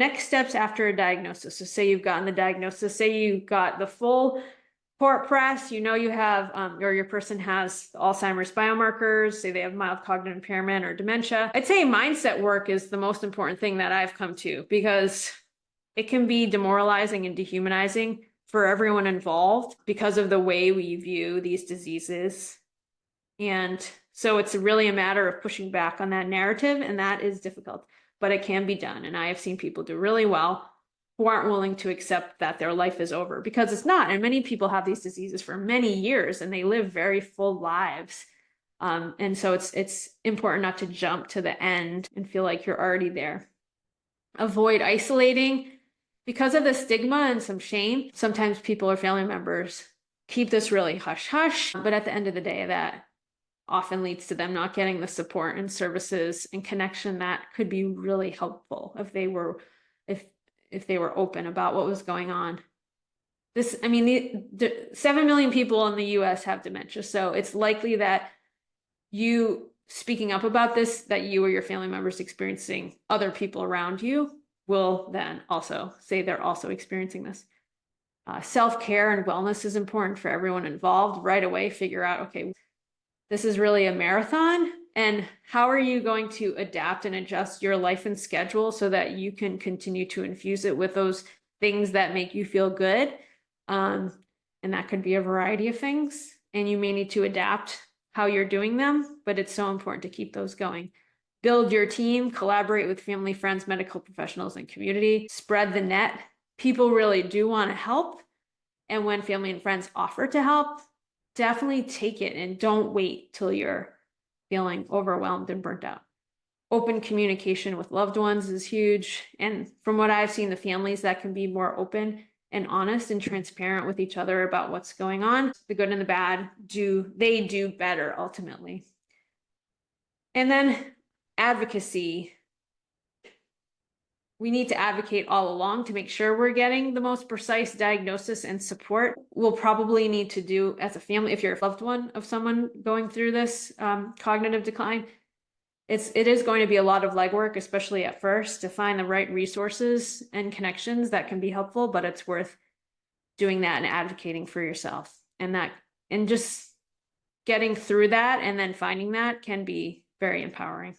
Next steps after a diagnosis. So say you've gotten the diagnosis, say you got the full court press, you know you have, or your person has Alzheimer's biomarkers, say they have mild cognitive impairment or dementia. I'd say mindset work is the most important thing that I've come to, because it can be demoralizing and dehumanizing for everyone involved because of the way we view these diseases. And so it's really a matter of pushing back on that narrative, and that is difficult, but it can be done. And I have seen people do really well who aren't willing to accept that their life is over, because it's not. And many people have these diseases for many years and they live very full lives. And so it's important not to jump to the end and feel like you're already there. Avoid isolating. Because of the stigma and some shame, sometimes people or family members keep this really hush hush, but at the end of the day, that often leads to them not getting the support and services and connection that could be really helpful if they were open about what was going on. The 7 million people in the US have dementia, so it's likely that you speaking up about this, that you or your family members experiencing, other people around you will then also say they're also experiencing this. Self-care and wellness is important for everyone involved. Right away, figure out, okay, this is really a marathon, and how are you going to adapt and adjust your life and schedule so that you can continue to infuse it with those things that make you feel good? And that could be a variety of things, and you may need to adapt how you're doing them, but it's so important to keep those going. Build your team, collaborate with family, friends, medical professionals, and community. Spread the net. People really do want to help. And when family and friends offer to help, definitely take it and don't wait till you're feeling overwhelmed and burnt out. Open communication with loved ones is huge. And from what I've seen, the families that can be more open and honest and transparent with each other about what's going on, the good and the bad, they do better ultimately. And then advocacy. We need to advocate all along to make sure we're getting the most precise diagnosis and support. We'll probably need to do as a family, if you're a loved one of someone going through this cognitive decline, it is going to be a lot of legwork, especially at first, to find the right resources and connections that can be helpful, but it's worth doing that and advocating for yourself. And just getting through that and then finding that can be very empowering.